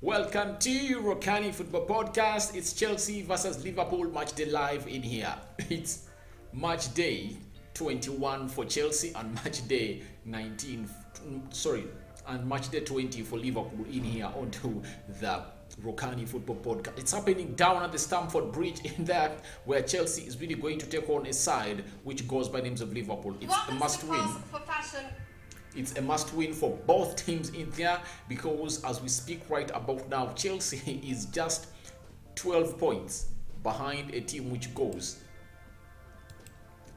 Welcome to Rokani Football Podcast. It's Chelsea versus Liverpool Matchday live in here. It's Matchday 21 for Chelsea and Matchday 19, and Matchday 20 for Liverpool in here onto the Rokani Football Podcast. It's happening down at the Stamford Bridge in there where Chelsea is really going to take on a side which goes by names of Liverpool. It's a must-win. It's a must-win for both teams in there because as we speak right about now, Chelsea is just 12 points behind a team which goes.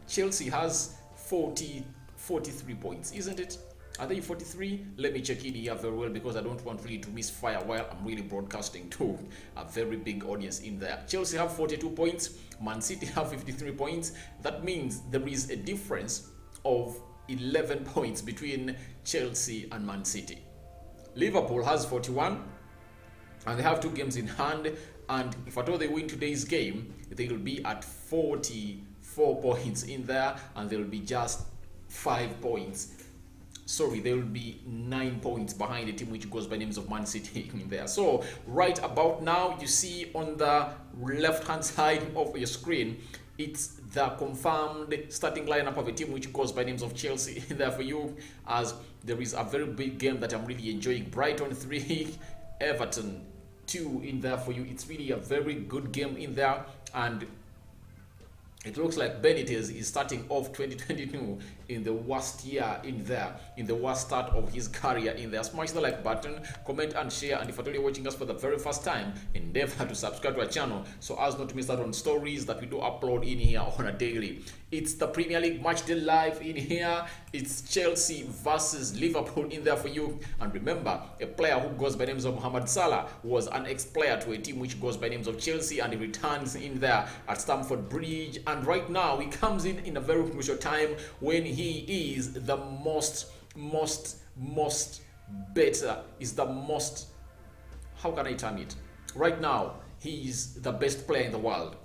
Chelsea has 43 points, isn't it? Are they 43? Let me check in here very well because I don't want really to misfire while I'm really broadcasting to a very big audience in there. Chelsea have 42 points, Man City have 53 points. That means there is a difference of 11 points between Chelsea and Man City. Liverpool has 41 and they have 2 games in hand, and if at all they win today's game, they will be at 44 points in there and they will be just 5 points. They will be 9 points behind the team which goes by names of Man City in there. So right about now, you see on the left hand side of your screen, it's the confirmed starting lineup of a team which goes by names of Chelsea in there for you, as there is a very big game that I'm really enjoying. Brighton 3, Everton 2 in there for you. It's really a very good game in there, and it looks like Benitez is starting off 2022 in the worst year in there, in the worst start of his career in there. Smash the like button, comment and share, and if at all you're watching us for the very first time, endeavor to subscribe to our channel so as not to miss out on stories that we do upload in here on a daily. It's the Premier League Matchday live in here. It's Chelsea versus Liverpool in there for you. And remember, a player who goes by names of Mohamed Salah was an ex-player to a team which goes by names of Chelsea, and he returns in there at Stamford Bridge. And right now, he comes in a very crucial time when he is the how can I term it? Right now, he is the best player in the world.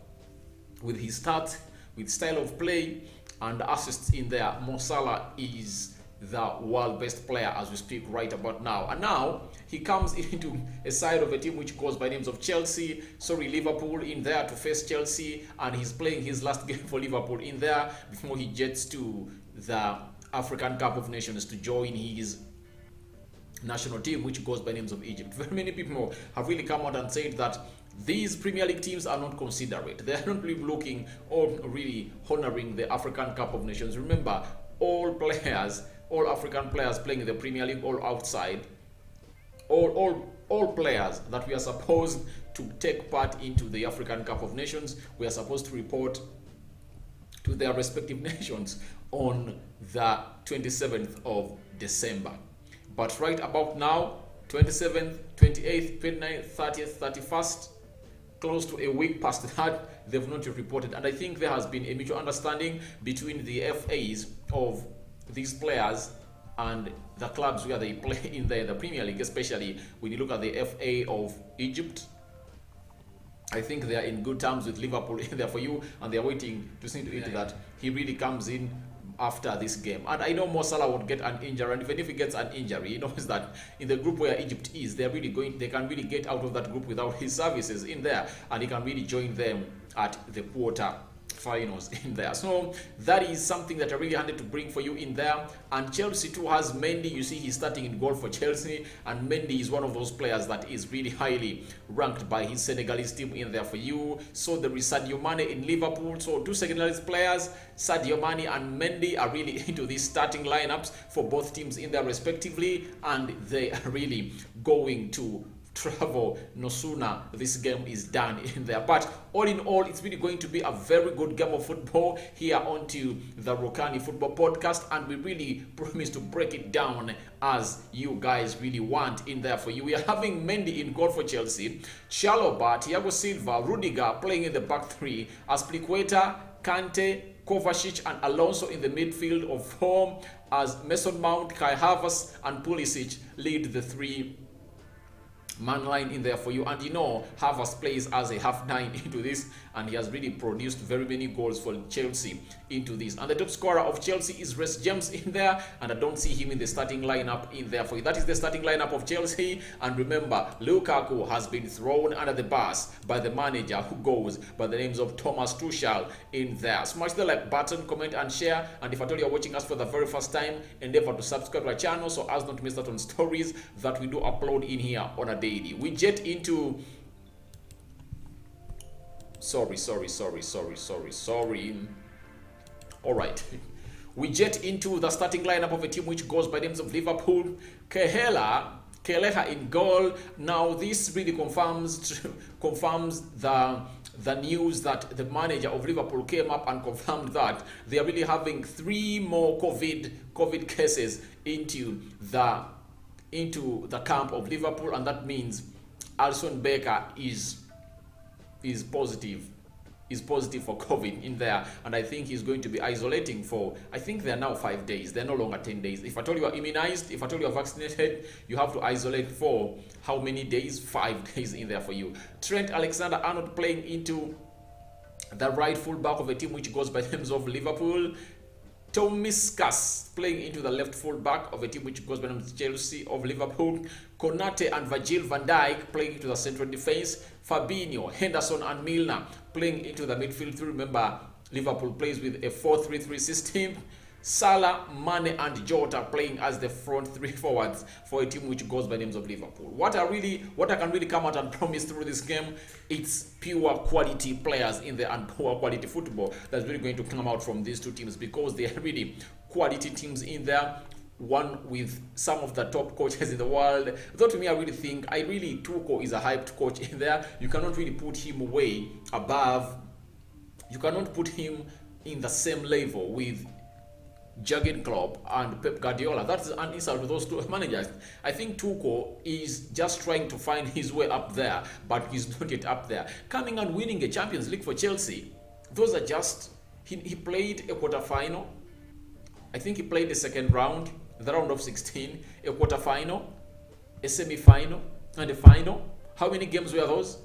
With his stats, with style of play and assists in there, Mo Salah is the world best player as we speak right about now. And now he comes into a side of a team which goes by names of Liverpool in there to face Chelsea, and he's playing his last game for Liverpool in there before he jets to the African Cup of Nations to join his national team which goes by names of Egypt. Very many people have really come out and said that these Premier League teams are not considerate. They are not really looking or really honoring the African Cup of Nations. Remember, all African players playing in the Premier League, all outside, all players that we are supposed to take part into the African Cup of Nations, we are supposed to report to their respective nations on the 27th of December. But right about now, 27th, 28th, 29th, 30th, 31st, close to a week past that, they've not reported. And I think there has been a mutual understanding between the FAs of these players and the clubs where they play in the Premier League, especially when you look at the FA of Egypt. I think they are in good terms with Liverpool in there for you, and they are waiting to see to it that he really comes in after this game. And I know Mo Salah would get an injury, and even if he gets an injury, he knows that in the group where Egypt is, they can really get out of that group without his services in there, and he can really join them at the quarter finals in there. So that is something that I really wanted to bring for you in there. And Chelsea too has Mendy. You see he's starting in goal for Chelsea, and Mendy is one of those players that is really highly ranked by his Senegalese team in there for you. So there is Sadio Mane in Liverpool. So 2 Senegalese players, Sadio Mane and Mendy, are really into these starting lineups for both teams in there respectively, and they are really going to travel no sooner this game is done in there. But all in all, it's really going to be a very good game of football here onto the Rokani Football Podcast, and we really promise to break it down as you guys really want in there for you. We are having Mendy in goal for Chelsea, Chalobah, Thiago Silva, Rudiger playing in the back 3, Azpilicueta, Kante, Kovacic and Alonso in the midfield of 4, as Mason Mount, Kai Havertz and Pulisic lead the 3 man line in there for you. And Havertz plays as a half nine into this, and he has really produced very many goals for Chelsea into this. And the top scorer of Chelsea is Reece James in there, and I don't see him in the starting lineup in there for you. That is the starting lineup of Chelsea. And remember, Lukaku has been thrown under the bus by the manager, who goes by the names of Thomas Tuchel in there. Smash the like button, comment and share, and if at all you're watching us for the very first time, endeavor to subscribe to our channel so as not to miss out on stories that we do upload in here on a daily. We jet into sorry. All right. We jet into the starting lineup of a team which goes by the names of Liverpool. Keleha in goal. Now this really confirms the news that the manager of Liverpool came up and confirmed that they are really having 3 more COVID cases into the camp of Liverpool, and that means Alisson Becker is positive for COVID in there, and I think he's going to be isolating for, I think they're now 5 days. They're no longer 10 days. If I told you are immunized, if I told you are vaccinated, you have to isolate for how many days? 5 days in there for you. Trent Alexander-Arnold playing into the right full back of a team which goes by the names of Liverpool. Tomiskas playing into the left full back of a team which goes by the name of Chelsea of Liverpool. Konate and Virgil van Dijk playing into the central defense. Fabinho, Henderson and Milner playing into the midfield. Remember, Liverpool plays with a 4-3-3 system. Salah, Mane and Jota playing as the front 3 forwards for a team which goes by names of Liverpool. What I can really come out and promise through this game, it's pure quality players in there and pure quality football that's really going to come out from these two teams, because they are really quality teams in there. One with some of the top coaches in the world. Though to me, I really Tuchel is a hyped coach in there. You cannot really put him way above. You cannot put him in the same level with Jurgen Klopp and Pep Guardiola. That's an insult to those two managers. I think Tuchel is just trying to find his way up there, but he's not yet up there. Coming and winning a Champions League for Chelsea, those are just... He played a quarter-final. I think he played the second round, the round of 16, a quarter-final, a semi-final, and a final. How many games were those?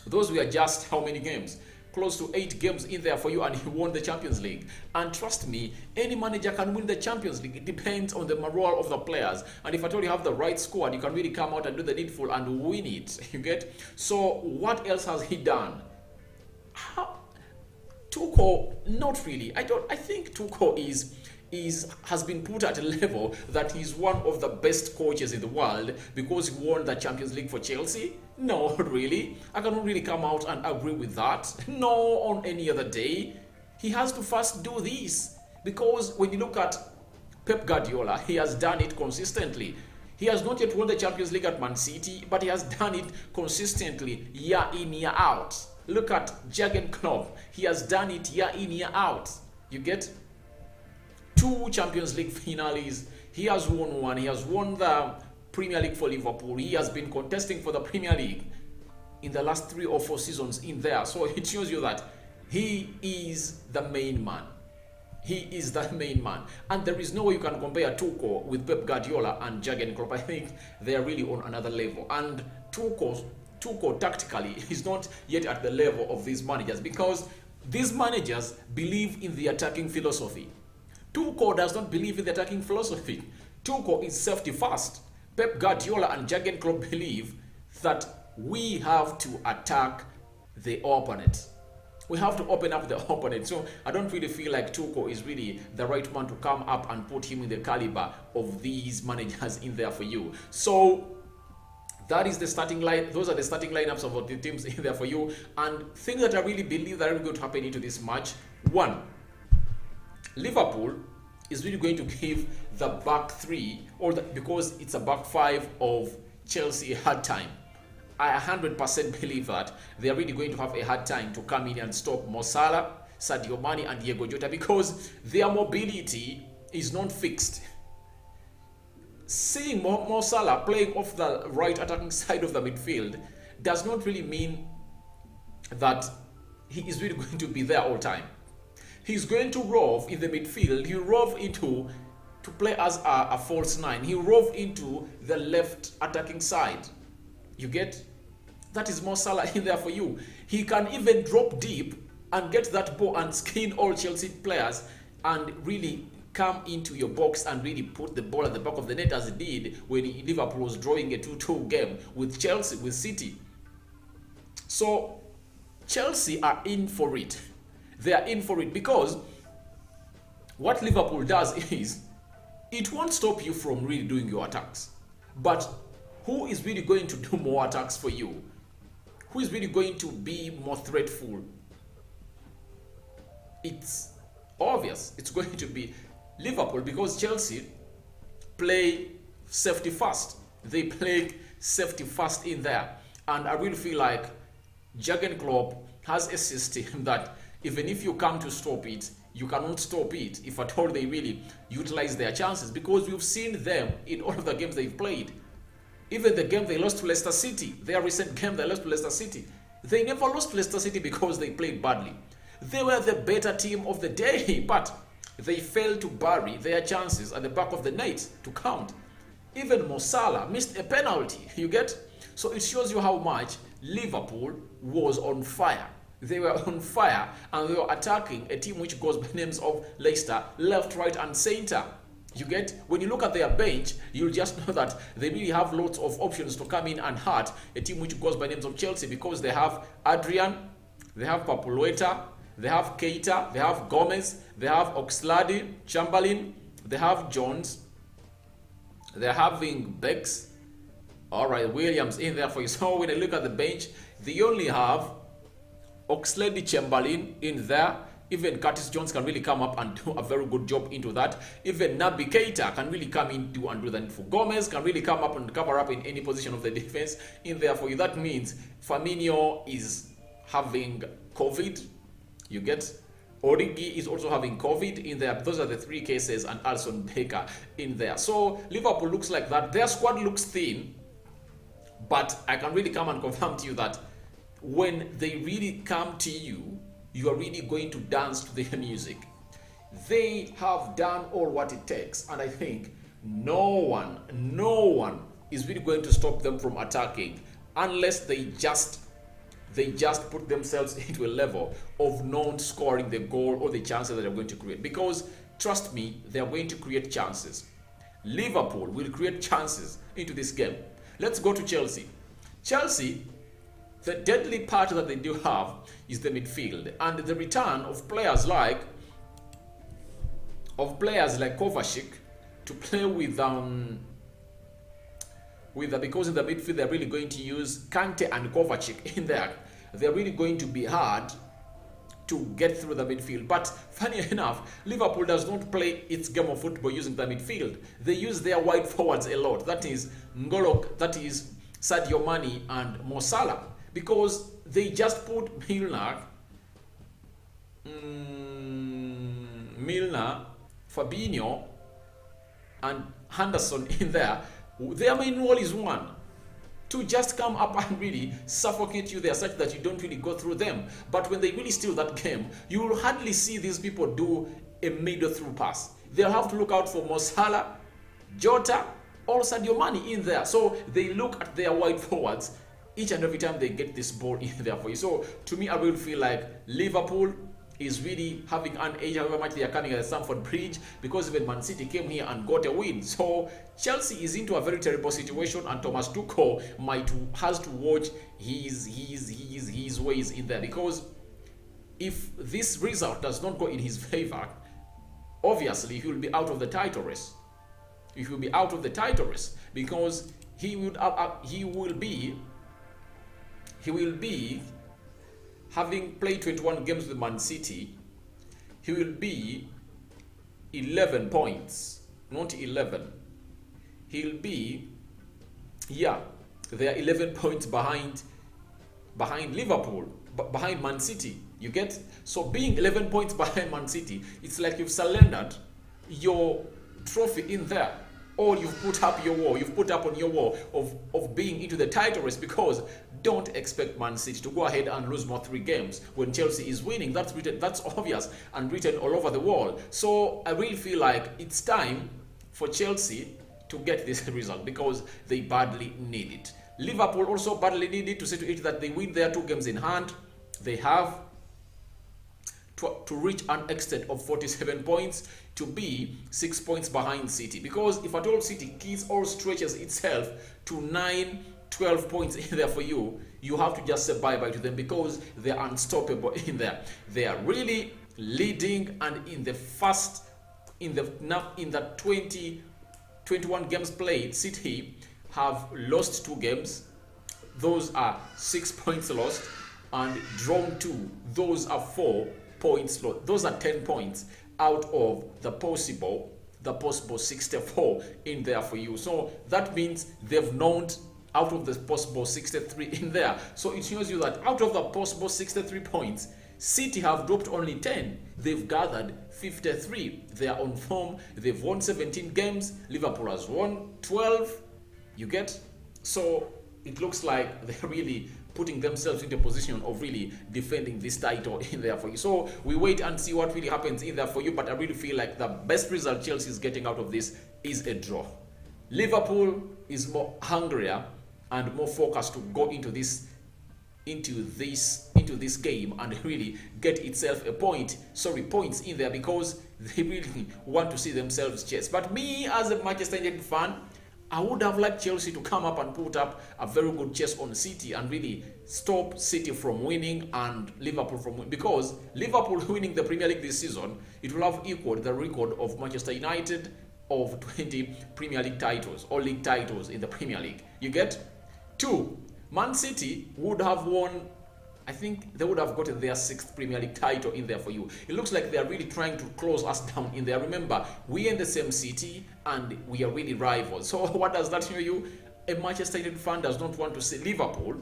Those were just how many games? Close to 8 games in there for you, and he won the Champions League. And trust me, any manager can win the Champions League. It depends on the morale of the players. And if at all you have the right squad, you can really come out and do the needful and win it. You get? So what else has he done? Tuchel, not really. I think Tuchel has been put at a level that he's one of the best coaches in the world because he won the Champions League for Chelsea. No, really. I cannot really come out and agree with that. No, on any other day. He has to first do this, because when you look at Pep Guardiola, he has done it consistently. He has not yet won the Champions League at Man City, but he has done it consistently, year in, year out. Look at Jurgen Klopp. He has done it year in, year out. You get? 2 Champions League finales. He has won one. He has won the Premier League for Liverpool. He has been contesting for the Premier League in the last 3 or 4 seasons in there. So it shows you that he is the main man. He is the main man. And there is no way you can compare Tuchel with Pep Guardiola and Jurgen Klopp. I think they are really on another level. And Tuchel tactically is not yet at the level of these managers, because these managers believe in the attacking philosophy. Tuchel does not believe in the attacking philosophy. Tuchel is safety first. Pep Guardiola and Jurgen Klopp believe that we have to attack the opponent. We have to open up the opponent. So I don't really feel like Tuchel is really the right man to come up and put him in the caliber of these managers in there for you. So that is the starting line. Those are the starting lineups of the teams in there for you. And things that I really believe that are going to happen into this match. 1, Liverpool is really going to give the back 3, because it's a back 5 of Chelsea a hard time. I 100% believe that they are really going to have a hard time to come in and stop Mo Salah, Sadio Mane and Diego Jota, because their mobility is not fixed. Seeing Mo Salah playing off the right attacking side of the midfield does not really mean that he is really going to be there all time. He's going to rove in the midfield. He'll rove to play as a false 9. He'll rove into the left attacking side. You get? That is Mo Salah in there for you. He can even drop deep and get that ball and skin all Chelsea players and really come into your box and really put the ball at the back of the net, as he did when Liverpool was drawing a 2-2 game with Chelsea, with City. So Chelsea are in for it. They are in for it because what Liverpool does is it won't stop you from really doing your attacks. But who is really going to do more attacks for you? Who is really going to be more threatful? It's obvious it's going to be Liverpool, because Chelsea play safety first. They play safety first in there. And I really feel like Jurgen Klopp has a system that even if you come to stop it, you cannot stop it if at all they really utilize their chances, because we've seen them in all of the games they've played. Even the game they lost to Leicester City, their recent game they lost to Leicester City, they never lost to Leicester City because they played badly. They were the better team of the day, but they failed to bury their chances at the back of the net to count. Even Mo Salah missed a penalty, you get? So it shows you how much Liverpool was on fire. They were on fire and they were attacking a team which goes by names of Leicester, left, right and center. You get? When you look at their bench, you'll just know that they really have lots of options to come in and hurt a team which goes by names of Chelsea, because they have Adrian, they have Papulueta, they have Keita, they have Gomez, they have Oxlade, Chamberlain, they have Jones, they're having Bex, alright, Williams in there for you. So when I look at the bench, they only have Oxlade, Chamberlain in there. Even Curtis Jones can really come up and do a very good job into that. Even Naby Keita can really come into and do that for Gomez, can really come up and cover up in any position of the defense in there for you. That means Firmino is having COVID. You get? Origi is also having COVID in there. Those are the three cases, and Alisson Becker in there. So Liverpool looks like that. Their squad looks thin, but I can really come and confirm to you that when they really come to you, you are really going to dance to their music. They have done all what it takes, and I think no one is really going to stop them from attacking unless they just put themselves into a level of not scoring the goal or the chances that they're going to create. Because trust me, they are going to create chances. Liverpool will create chances into this game. Let's go to Chelsea. Chelsea, the deadly part that they do have is the midfield, and the return of players like Kovacic to play with because in the midfield they're really going to use Kante and Kovacic in there. They're really going to be hard to get through the midfield. But funny enough, Liverpool does not play its game of football using the midfield. They use their wide forwards a lot. That is that is Sadio Mane and Mo Salah, because they just put Milner, Fabinho, and Henderson in there. Their main role is one, to just come up and really suffocate you there, such that you don't really go through them. But when they really steal that game, you will hardly see these people do a middle through pass. They'll have to look out for Mo Salah, Jota, or Sadio Mane in there. So they look at their wide forwards each and every time they get this ball in there for you. So to me, I will feel like Liverpool is really having an edge, however much they are coming at Stamford Bridge, because even Man City came here and got a win. So Chelsea is into a very terrible situation, and Thomas Tuchel has to watch his ways in there, because if this result does not go in his favor, obviously he will be out of the title race. He will be out of the title race, because he will be having played 21 games with Man City. He will be 11 points, not 11. He'll be, they are 11 points behind Liverpool, behind Man City. You get? So being 11 points behind Man City, it's like you've surrendered your trophy in there, or you've put up on your wall of being into the title race, because don't expect Man City to go ahead and lose more 3 games when Chelsea is winning. That's obvious and written all over the wall. So I really feel like it's time for Chelsea to get this result, because they badly need it. Liverpool also badly needed to see to it that they win their 2 games in hand. They have to reach an extent of 47 points to be 6 points behind City. Because if at all City keeps or stretches itself to 9-12 points in there for you, you have to just say bye-bye to them because they're unstoppable in there. They are really leading, and in the 21 games played, City have lost 2 games. Those are 6 points lost, and drawn 2. Those are 4 points lost. Those are 10 points out of the possible 64 in there for you. So that means they've knocked out of the possible 63 in there. So it shows you that out of the possible 63 points, City have dropped only 10. They've gathered 53. They are on form. They've won 17 games. Liverpool has won 12. You get? So it looks like they're really putting themselves into a position of really defending this title in there for you. So we wait and see what really happens in there for you. But I really feel like the best result Chelsea is getting out of this is a draw. Liverpool is more hungrier and more focused to go into this game and really get itself points in there, because they really want to see themselves chase. But me, as a Manchester United fan, I would have liked Chelsea to come up and put up a very good chase on City and really stop City from winning and Liverpool from winning. Because Liverpool winning the Premier League this season, it will have equaled the record of Manchester United of 20 Premier League titles or league titles in the Premier League. You get? 2, Man City would have won, I think they would have gotten their 6th Premier League title in there for you. It looks like they are really trying to close us down in there. Remember, we are in the same city and we are really rivals. So what does that show you? A Manchester United fan does not want to see Liverpool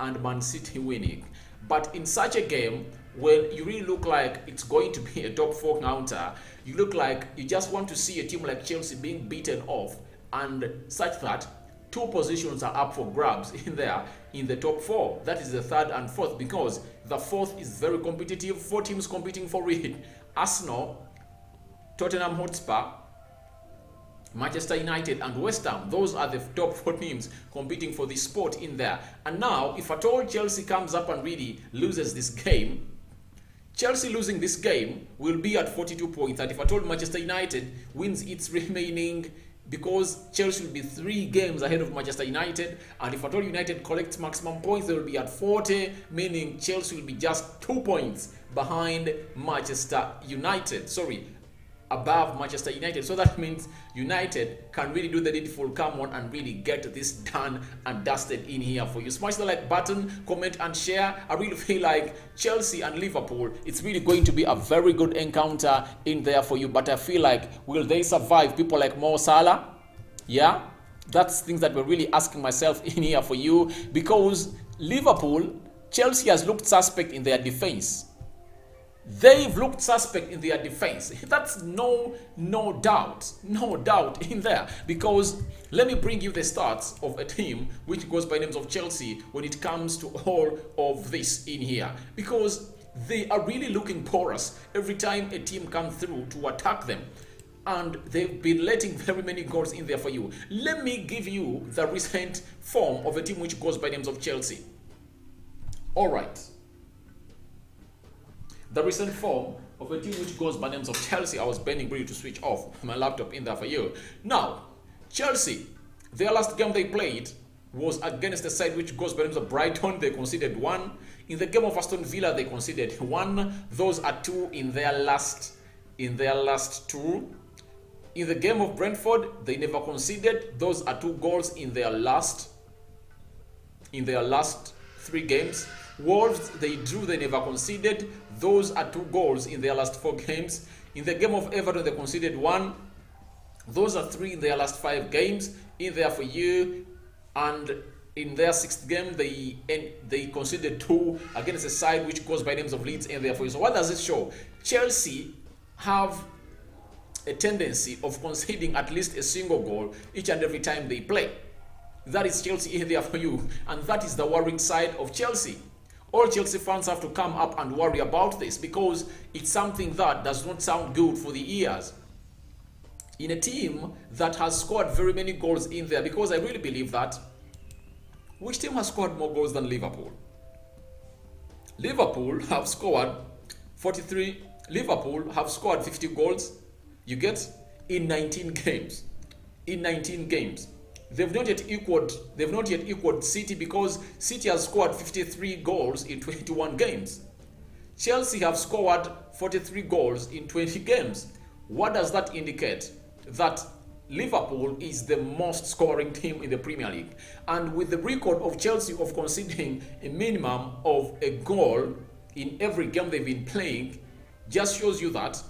and Man City winning. But in such a game, when you really look like it's going to be a top 4 counter, you look like you just want to see a team like Chelsea being beaten off, and such that 2 positions are up for grabs in there in the top 4. That is the 3rd and 4th, because the 4th is very competitive. 4 teams competing for it. Arsenal, Tottenham Hotspur, Manchester United and West Ham. Those are the top 4 teams competing for this spot in there. And now, if at all Chelsea comes up and really loses this game, Chelsea losing this game will be at 42 points. And if at all Manchester United wins its remaining, because Chelsea will be 3 games ahead of Manchester United, and if at all United collects maximum points, they will be at 40, meaning Chelsea will be just 2 points behind Manchester United. Above Manchester United. So that means United can really do the needful, come on and really get this done and dusted in here for you. Smash the like button, comment and share. I really feel like Chelsea and Liverpool, it's really going to be a very good encounter in there for you. But I feel like, will they survive people like Mo Salah? Yeah, that's things that we're really asking myself in here for you, because Chelsea has looked suspect in their defense. They've looked suspect in their defense. That's no doubt in there. Because let me bring you the stats of a team which goes by names of Chelsea when it comes to all of this in here. Because they are really looking porous every time a team comes through to attack them. And they've been letting very many goals in there for you. Let me give you the recent form of a team which goes by names of Chelsea. Alright. The recent form of a team which goes by names of Chelsea. I was bending really to switch off my laptop in there for you. Now, Chelsea, their last game they played was against the side which goes by names of Brighton. They conceded 1. In the game of Aston Villa, they conceded 1. Those are 2 in their last 2. In the game of Brentford, they never conceded. Those are 2 goals in their last 3 games. Wolves, they drew, they never conceded. Those are 2 goals in their last 4 games. In the game of Everton, they conceded 1. Those are 3 in their last 5 games in there for you. And in their 6th game, they conceded 2 against a side which goes by names of Leeds in there for you. So what does it show? Chelsea have a tendency of conceding at least a single goal each and every time they play. That is Chelsea in there for you. And that is the worrying side of Chelsea. All Chelsea fans have to come up and worry about this, because it's something that does not sound good for the ears in a team that has scored very many goals in there. Because I really believe that Which team has scored more goals than Liverpool? Liverpool have scored 43. Liverpool have scored 50 goals. You get, in 19 games. In 19 games. They've not yet equaled City, because City has scored 53 goals in 21 games. Chelsea have scored 43 goals in 20 games. What does that indicate? That Liverpool is the most scoring team in the Premier League. And with the record of Chelsea of conceding a minimum of a goal in every game they've been playing, just shows you that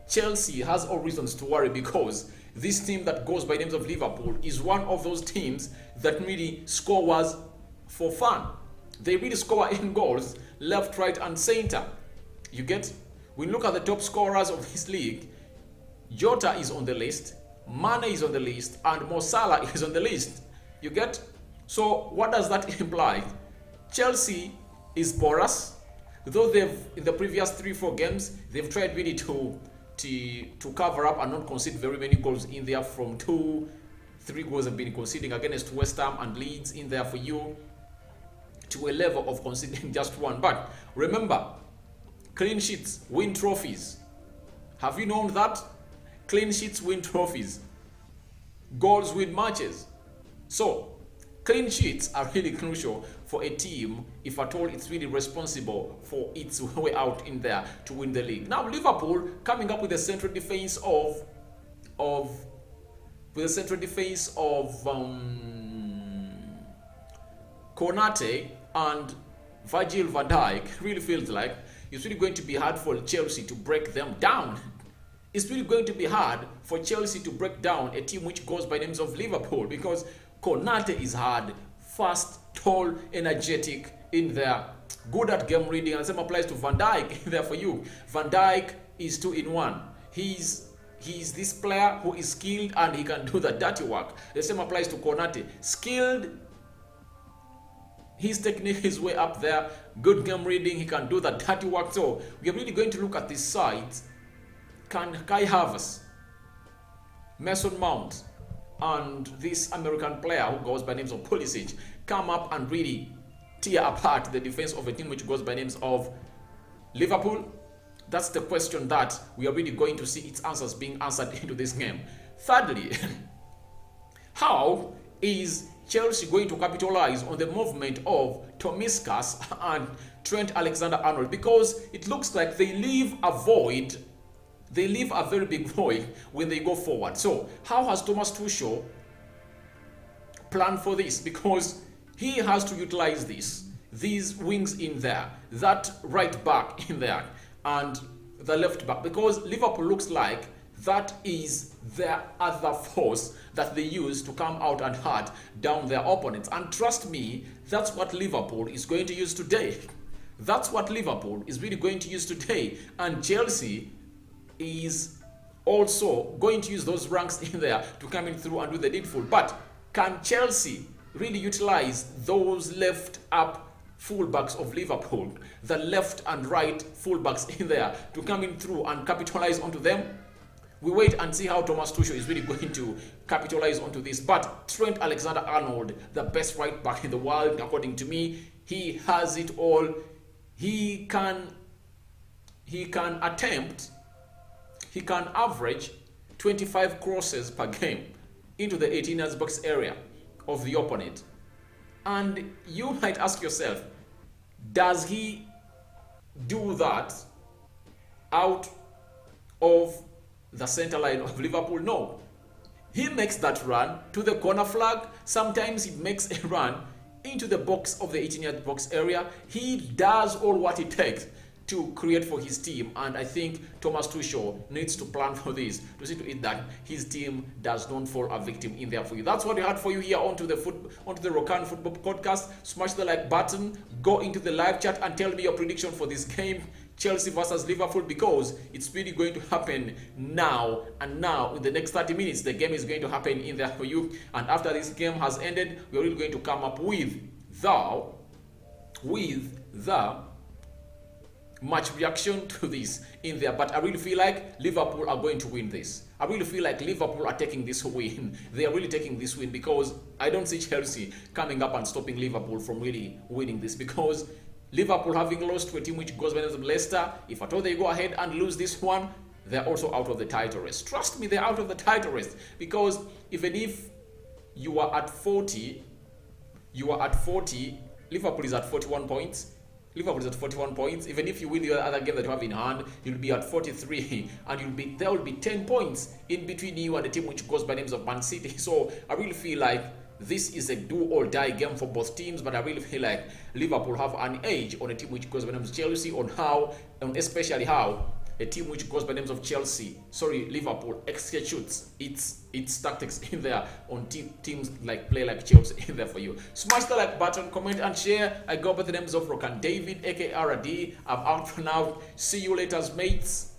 Chelsea has all reasons to worry, because this team that goes by the names of Liverpool is one of those teams that really scores for fun. They really score in goals left, right, and center. You get? When you look at the top scorers of this league, Jota is on the list, Mane is on the list, and Mo Salah is on the list. You get? So what does that imply? Chelsea is porous, though they've, in the previous 3-4 games, they've tried really to cover up and not concede very many goals in there. From 2-3 goals have been conceding against West Ham and Leeds in there for you, to a level of conceding just one. But remember, clean sheets win trophies. Have you known that? Clean sheets win trophies. Goals win matches. So, clean sheets are really crucial for a team, if at all it's really responsible for its way out in there to win the league. Now, Liverpool coming up with a central defense of Konate and Virgil van Dijk. Really feels like it's really going to be hard for Chelsea to break them down. It's really going to be hard for Chelsea to break down a team which goes by the names of Liverpool, because Konate is hard, fast, tall, energetic in there, good at game reading, and the same applies to Van Dijk in there for you. Van Dijk is 2-in-1. He's this player who is skilled and he can do the dirty work. The same applies to Konate. Skilled, his technique is way up there, good game reading, he can do the dirty work. So we are really going to look at this side. Can Kai Havertz, Mason Mount, and this American player who goes by names of Pulisic come up and really tear apart the defense of a team which goes by names of Liverpool? That's the question that we are really going to see its answers being answered into this game. Thirdly, how is Chelsea going to capitalize on the movement of Tomiskas and Trent Alexander-Arnold? Because it looks like they leave a void. They leave a very big void when they go forward. So how has Thomas Tuchel planned for this? Because he has to utilize these wings in there, that right back in there, and the left back, because Liverpool looks like that is their other force that they use to come out and hard down their opponents. And trust me, that's what Liverpool is going to use today. That's what Liverpool is really going to use today. And Chelsea is also going to use those ranks in there to come in through and do the needful. But can Chelsea really utilize those left up fullbacks of Liverpool, the left and right fullbacks in there, to come in through and capitalize onto them? We wait and see how Thomas Tuchel is really going to capitalize onto this. But Trent Alexander-Arnold, the best right back in the world, according to me, he has it all. He can average 25 crosses per game into the 18-yard box area of the opponent. And you might ask yourself, does he do that out of the center line of Liverpool? No. He makes that run to the corner flag. Sometimes he makes a run into the box of the 18-yard box area. He does all what it takes to create for his team, and I think Thomas Tuchel needs to plan for this, to see to it that his team does not fall a victim in there for you. That's what we had for you here onto the Rokani Football Podcast. Smash the like button, go into the live chat and tell me your prediction for this game, Chelsea versus Liverpool, because it's really going to happen now. And now, in the next 30 minutes, the game is going to happen in there for you. And after this game has ended, we're really going to come up with the much reaction to this in there, but I really feel like Liverpool are going to win this. I really feel like Liverpool are taking this win. They are really taking this win, because I don't see Chelsea coming up and stopping Liverpool from really winning this, because Liverpool, having lost to a team which goes by the name of Leicester, if at all they go ahead and lose this one, they're also out of the title race. Trust me, they're out of the title race, because even if you are at 40, Liverpool is at 41 points. Liverpool is at 41 points. Even if you win the other game that you have in hand, you'll be at 43, and there will be 10 points in between you and the team which goes by names of Man City. So I really feel like this is a do or die game for both teams, but I really feel like Liverpool have an edge on a team which goes by names of Chelsea, especially how a team which goes by names of Liverpool executes its tactics in there on teams like play like Chelsea in there for you. Smash the like button, comment and share. I go by the names of Rokani David, aka RD. I'm out for now. See you later, mates.